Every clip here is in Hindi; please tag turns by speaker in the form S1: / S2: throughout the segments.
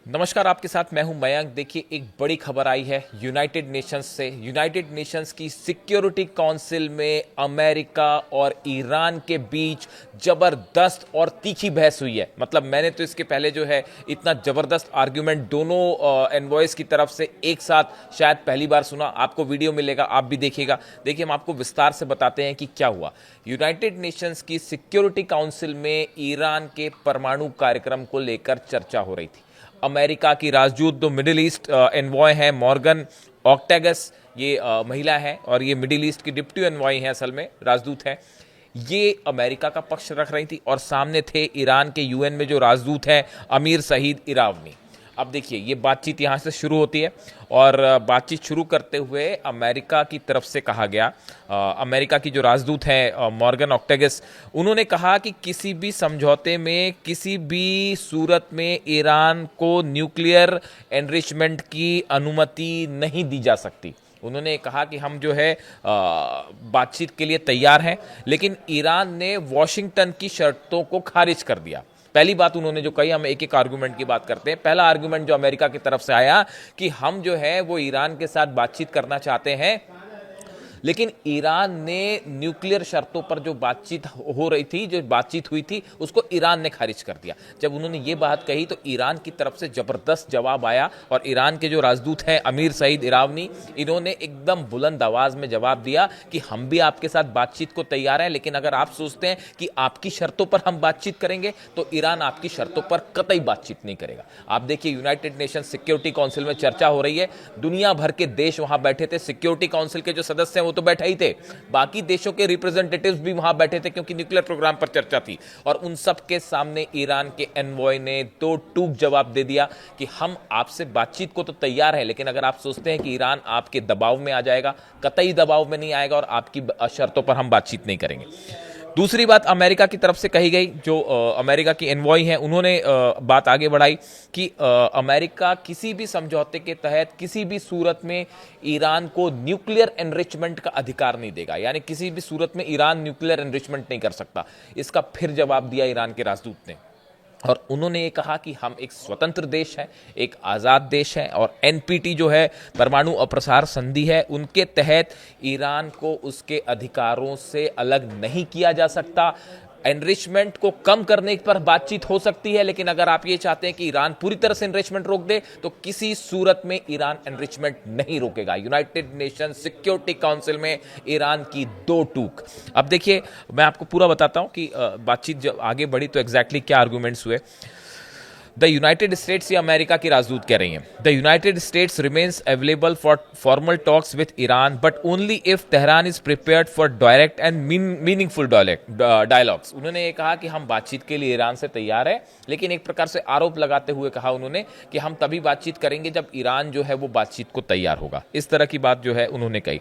S1: नमस्कार, आपके साथ मैं हूं मयंक। देखिए, एक बड़ी खबर आई है यूनाइटेड नेशंस से। यूनाइटेड नेशंस की सिक्योरिटी काउंसिल में अमेरिका और ईरान के बीच जबरदस्त और तीखी बहस हुई है। मतलब मैंने तो इसके पहले जो है इतना जबरदस्त आर्ग्यूमेंट दोनों एनवॉयज की तरफ से एक साथ शायद पहली बार सुना। आपको वीडियो मिलेगा, आप भी देखिएगा। देखिए, हम आपको विस्तार से बताते हैं कि क्या हुआ। यूनाइटेड नेशंस की सिक्योरिटी काउंसिल में ईरान के परमाणु कार्यक्रम को लेकर चर्चा हो रही थी। अमेरिका की राजदूत जो मिडिल ईस्ट एनवॉय हैं, मॉर्गन ऑक्टेगस, ये महिला है और ये मिडिल ईस्ट की डिप्टी एनवॉय हैं, असल में राजदूत हैं। ये अमेरिका का पक्ष रख रही थी और सामने थे ईरान के यूएन में जो राजदूत हैं, अमीर सईद इरावनी। अब देखिए, ये बातचीत यहाँ से शुरू होती है और बातचीत शुरू करते हुए अमेरिका की तरफ से कहा गया, अमेरिका की जो राजदूत हैं मॉर्गन ऑक्टेगस, उन्होंने कहा कि किसी भी समझौते में किसी भी सूरत में ईरान को न्यूक्लियर एनरिचमेंट की अनुमति नहीं दी जा सकती। उन्होंने कहा कि हम जो है बातचीत के लिए तैयार हैं, लेकिन ईरान ने वॉशिंगटन की शर्तों को खारिज कर दिया। पहली बात उन्होंने जो कही, हम एक एक आर्गुमेंट की बात करते हैं। पहला आर्गुमेंट जो अमेरिका की तरफ से आया कि हम जो है वो ईरान के साथ बातचीत करना चाहते हैं, लेकिन ईरान ने न्यूक्लियर शर्तों पर जो बातचीत हो रही थी, जो बातचीत हुई थी, उसको ईरान ने खारिज कर दिया। जब उन्होंने ये बात कही तो ईरान की तरफ से जबरदस्त जवाब आया और ईरान के जो राजदूत हैं अमीर सईद इरावनी, इन्होंने एकदम बुलंद आवाज में जवाब दिया कि हम भी आपके साथ बातचीत को तैयार हैं, लेकिन अगर आप सोचते हैं कि आपकी शर्तों पर हम बातचीत करेंगे तो ईरान आपकी शर्तों पर कतई बातचीत नहीं करेगा। आप देखिए, यूनाइटेड नेशन सिक्योरिटी काउंसिल में चर्चा हो रही है, दुनिया भर के देश वहां बैठे थे। सिक्योरिटी काउंसिल के जो सदस्य हैं वो तो बैठे ही थे, बाकी देशों के रिप्रेजेंटेटिव्स भी वहां बैठे थे, क्योंकि न्यूक्लियर प्रोग्राम पर चर्चा थी। और उन सब के सामने ईरान के एनवॉय ने दो टूक जवाब दे दिया कि हम आपसे बातचीत को तो तैयार है, लेकिन अगर आप सोचते हैं कि ईरान आपके दबाव में आ जाएगा, कतई दबाव में नहीं आएगा और आपकी शर्तों पर हम बातचीत नहीं करेंगे। दूसरी बात अमेरिका की तरफ से कही गई, जो अमेरिका की एनवॉय हैं, उन्होंने बात आगे बढ़ाई कि अमेरिका किसी भी समझौते के तहत किसी भी सूरत में ईरान को न्यूक्लियर एनरिचमेंट का अधिकार नहीं देगा। यानी किसी भी सूरत में ईरान न्यूक्लियर एनरिचमेंट नहीं कर सकता। इसका फिर जवाब दिया ईरान के राजदूत ने और उन्होंने ये कहा कि हम एक स्वतंत्र देश हैं, एक आज़ाद देश हैं और एनपीटी जो है, परमाणु अप्रसार संधि है, उनके तहत ईरान को उसके अधिकारों से अलग नहीं किया जा सकता। एनरिचमेंट को कम करने पर बातचीत हो सकती है, लेकिन अगर आप ये चाहते हैं कि ईरान पूरी तरह से एनरिचमेंट रोक दे तो किसी सूरत में ईरान एनरिचमेंट नहीं रोकेगा। यूनाइटेड नेशन सिक्योरिटी काउंसिल में ईरान की दो टूक। अब देखिए, मैं आपको पूरा बताता हूं कि बातचीत जब आगे बढ़ी तो एग्जैक्टली क्या आर्गूमेंट्स हुए। द यूनाइटेड स्टेट्स, ये अमेरिका की राजदूत कह रही हैं, the United states remains available for formal talks with Iran but only if Tehran is prepared for direct and meaningful dialogues. उन्होंने ये कहा कि हम बातचीत के लिए ईरान से तैयार है, लेकिन एक प्रकार से आरोप लगाते हुए कहा उन्होंने कि हम तभी बातचीत करेंगे जब ईरान जो है वो बातचीत को तैयार होगा। इस तरह की बात जो है उन्होंने कही।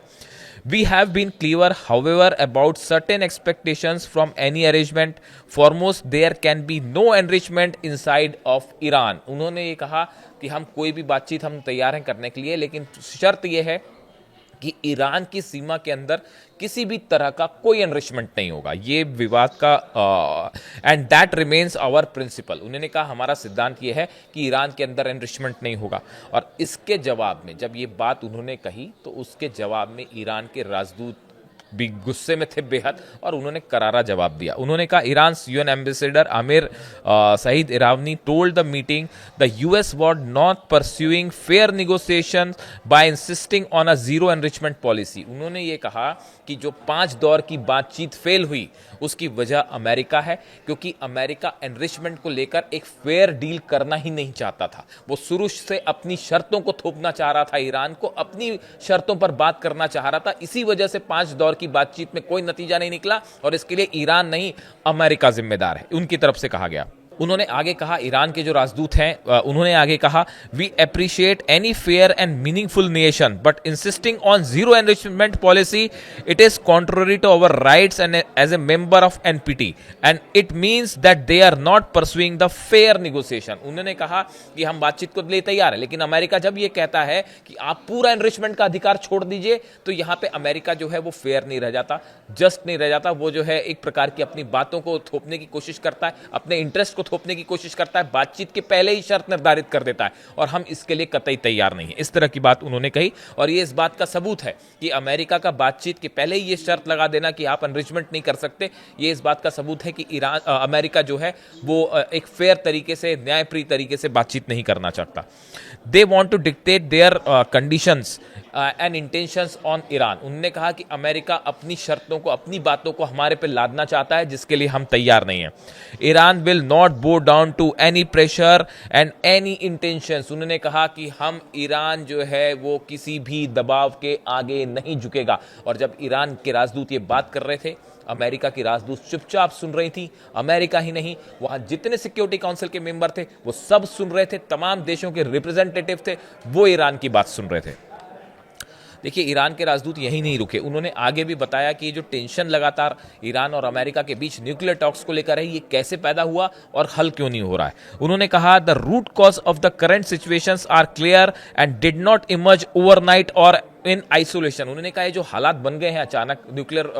S1: We have been clear, however, about certain expectations from any arrangement. Foremost, there can be no enrichment inside of Iran. उन्होंने ये कहा कि हम कोई भी बातचीत हम तैयार हैं करने के लिए, लेकिन शर्त यह है कि ईरान की सीमा के अंदर किसी भी तरह का कोई एनरिचमेंट नहीं होगा। ये विवाद का and that remains our principle. उन्होंने कहा हमारा सिद्धांत ये है कि ईरान के अंदर एनरिचमेंट नहीं होगा। और इसके जवाब में जब ये बात उन्होंने कही तो उसके जवाब में ईरान के राजदूत भी गुस्से में थे बेहद और उन्होंने करारा जवाब दिया। उन्होंने कहा, Iran UN ambassador Amir Saeed Iravani told the meeting the US was not pursuing fair negotiation by insisting on a zero enrichment policy. उन्होंने ये कहा कि जो 5 दौर की बातचीत फेल हुई उसकी वजह अमेरिका है, क्योंकि अमेरिका एनरिचमेंट को लेकर एक फेयर डील करना ही नहीं चाहता था। वो शुरू से अपनी शर्तों को थोपना चाह रहा था, ईरान को अपनी शर्तों पर बात करना चाह रहा था। इसी वजह से 5 दौर की बातचीत में कोई नतीजा नहीं निकला और इसके लिए ईरान नहीं, अमेरिका जिम्मेदार है, उनकी तरफ से कहा गया। उन्होंने आगे कहा, ईरान के जो राजदूत हैं उन्होंने आगे कहा, we appreciate any fair and meaningful nation but insisting on zero enrichment policy it is contrary to our rights and as a member of NPT and it means that they are not pursuing the fair negotiation. उन्होंने कहा कि हम बातचीत को लिए तैयार है, लेकिन अमेरिका जब ये कहता है कि आप पूरा एनरिचमेंट का अधिकार छोड़ दीजिए तो यहां पे अमेरिका जो है वो फेयर नहीं रह जाता, जस्ट नहीं रह जाता। वो जो है एक प्रकार की अपनी बातों को थोपने की कोशिश करता है, अपने इंटरेस्ट को थोपने की कोशिश करता है, बातचीत के पहले ही शर्त निर्धारित कर देता है और हम इसके लिए कतई तैयार नहीं है। इस तरह की बात उन्होंने कही और ये इस बात का सबूत है कि अमेरिका का बातचीत के पहले ही ये शर्त लगा देना कि आप एनरिचमेंट नहीं कर सकते, ये इस बात का सबूत है कि अमेरिका जो है वो एक फेयर तरीके से, न्यायप्रिय तरीके से बातचीत नहीं करना चाहता। They want to dictate their conditions and intentions on Iran. उन्होंने कहा कि अमेरिका अपनी शर्तों को, अपनी बातों को हमारे पे लादना चाहता है, जिसके लिए हम तैयार नहीं हैं। Iran will not bow down to any pressure and any intentions. उन्होंने कहा कि हम, ईरान जो है वो किसी भी दबाव के आगे नहीं झुकेगा। और जब ईरान के राजदूत ये बात कर रहे थे, अमेरिका की राजदूत चुपचाप सुन रही थी। अमेरिका ही नहीं, वहां जितने सिक्योरिटी काउंसिल के मेंबर थे वो सब सुन रहे थे, तमाम देशों के रिप्रेजेंटेटिव थे, वो ईरान की बात सुन रहे थे। देखिए, ईरान के राजदूत यही नहीं रुके, उन्होंने आगे भी बताया कि जो टेंशन लगातार ईरान और अमेरिका के बीच न्यूक्लियर टॉक्स को लेकर है, ये कैसे पैदा हुआ और हल क्यों नहीं हो रहा है। उन्होंने कहा, the root cause of the current situations are clear and did not emerge overnight और इन आइसोलेशन। उन्होंने कहा, ये जो हालात बन गए हैं अचानक, न्यूक्लियर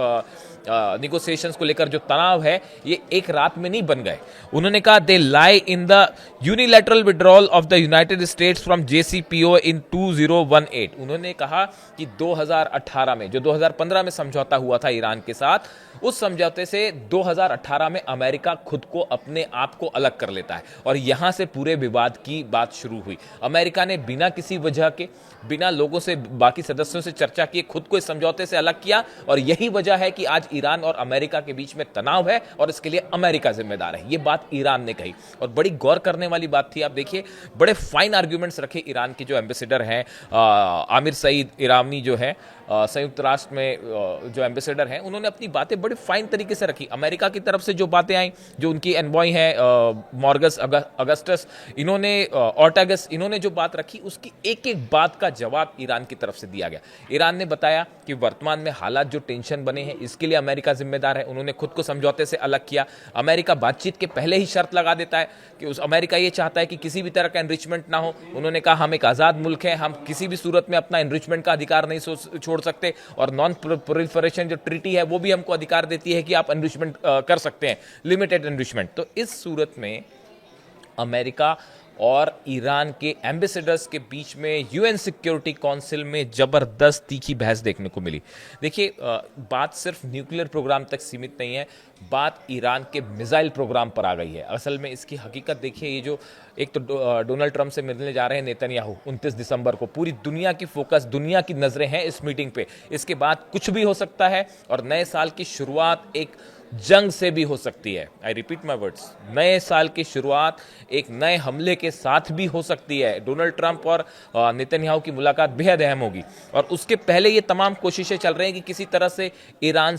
S1: निगोसिएशंस को लेकर जो तनाव है, ये एक रात में नहीं बन गए। उन्होंने कहा, they lie in the unilateral withdrawal of the United States from JCPOA in 2018। उन्होंने कहा कि 2018 में, जो 2015 में समझौता हुआ था ईरान के साथ, उस समझौते से 2018 में अमेरिका खुद को, अपने आप को अलग कर लेता है और यहां से पूरे विवाद की बात शुरू हुई। अमेरिका ने बिना किसी वजह के, बिना लोगों से, बाकी सदस्यों से चर्चा किए खुद को इस समझौते से अलग किया और यही वजह है कि आज ईरान और अमेरिका के बीच में तनाव है और इसके लिए अमेरिका जिम्मेदार है। ये बात ईरान ने कही और बड़ी गौर करने वाली बात थी। आप देखिए, बड़े फाइन आर्ग्यूमेंट्स रखे ईरान के जो एम्बेसडर हैं, आमिर सईद इरानी जो है संयुक्त राष्ट्र में जो एम्बेसडर हैं, उन्होंने अपनी बातें बड़े फाइन तरीके से रखी। अमेरिका की तरफ से जो बातें आई, जो उनकी एनवॉय हैं मॉर्गस अगस्टस, इन्होंने ऑर्टागस, इन्होंने जो बात रखी, उसकी एक एक बात का जवाब ईरान की तरफ से दिया गया। ईरान ने बताया कि वर्तमान में हालात जो टेंशन बने हैं, इसके लिए अमेरिका जिम्मेदार है। उन्होंने खुद को समझौते से अलग किया। अमेरिका बातचीत के पहले ही शर्त लगा देता है कि अमेरिका ये चाहता है कि किसी भी तरह का एनरिचमेंट ना हो। उन्होंने कहा, हम एक आज़ाद मुल्क हैं, हम किसी भी सूरत में अपना एनरिचमेंट का अधिकार नहीं छोड़ सकते और नॉन प्रोलिफरेशन जो ट्रीटी है वो भी हमको अधिकार देती है कि आप एनरिचमेंट कर सकते हैं, लिमिटेड एनरिचमेंट। तो इस सूरत में अमेरिका और ईरान के एम्बेसडर्स के बीच में यूएन सिक्योरिटी काउंसिल में जबरदस्त तीखी बहस देखने को मिली। देखिए, बात सिर्फ न्यूक्लियर प्रोग्राम तक सीमित नहीं है, बात ईरान के मिसाइल प्रोग्राम पर आ गई है। असल में इसकी हकीकत देखिए, ये जो एक तो डोनाल्ड ट्रंप से मिलने जा रहे हैं नेतन्याहू 29 दिसंबर को, पूरी दुनिया की फोकस, दुनिया की नजरें हैं इस मीटिंग पे। इसके बाद कुछ भी हो सकता है और नए साल की शुरुआत एक जंग से भी हो सकती है। आई रिपीट माई वर्ड्स, नए साल की शुरुआत एक नए हमले के साथ भी हो सकती है। डोनाल्ड ट्रंप और नेतन्याहू की मुलाकात बेहद अहम होगी और उसके पहले ये तमाम कोशिशें चल रही हैं कि किसी तरह से ईरान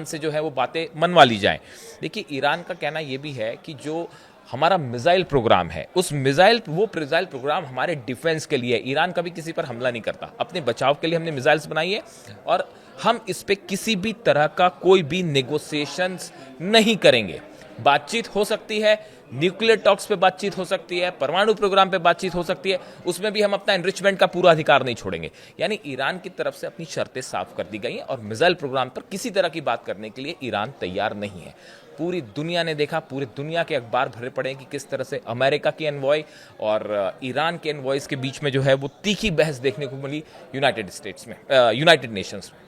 S1: से जो है वो बातें मनवा ली जाएं। देखिए, ईरान का कहना यह भी है कि जो हमारा मिसाइल प्रोग्राम है, वो मिसाइल प्रोग्राम हमारे डिफेंस के लिए। ईरान कभी किसी पर हमला नहीं करता, अपने बचाव के लिए हमने मिसाइल्स बनाई है और हम इस पे किसी भी तरह का कोई भी नेगोशिएशंस नहीं करेंगे। बातचीत हो सकती है, न्यूक्लियर टॉक्स पे बातचीत हो सकती है, परमाणु प्रोग्राम पे बातचीत हो सकती है, उसमें भी हम अपना एनरिचमेंट का पूरा अधिकार नहीं छोड़ेंगे। यानी ईरान की तरफ से अपनी शर्तें साफ कर दी गई हैं और मिसाइल प्रोग्राम पर किसी तरह की बात करने के लिए ईरान तैयार नहीं है। पूरी दुनिया ने देखा, पूरी दुनिया के अखबार भरे पड़े कि किस तरह से अमेरिका की एनवॉय और ईरान के एनवॉयज के बीच में जो है वो तीखी बहस देखने को मिली यूनाइटेड नेशंस में।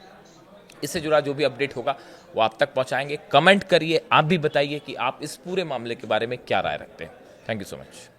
S1: इससे जुड़ा जो भी अपडेट होगा वो आप तक पहुंचाएंगे। कमेंट करिए, आप भी बताइए कि आप इस पूरे मामले के बारे में क्या राय रखते हैं। Thank you so much.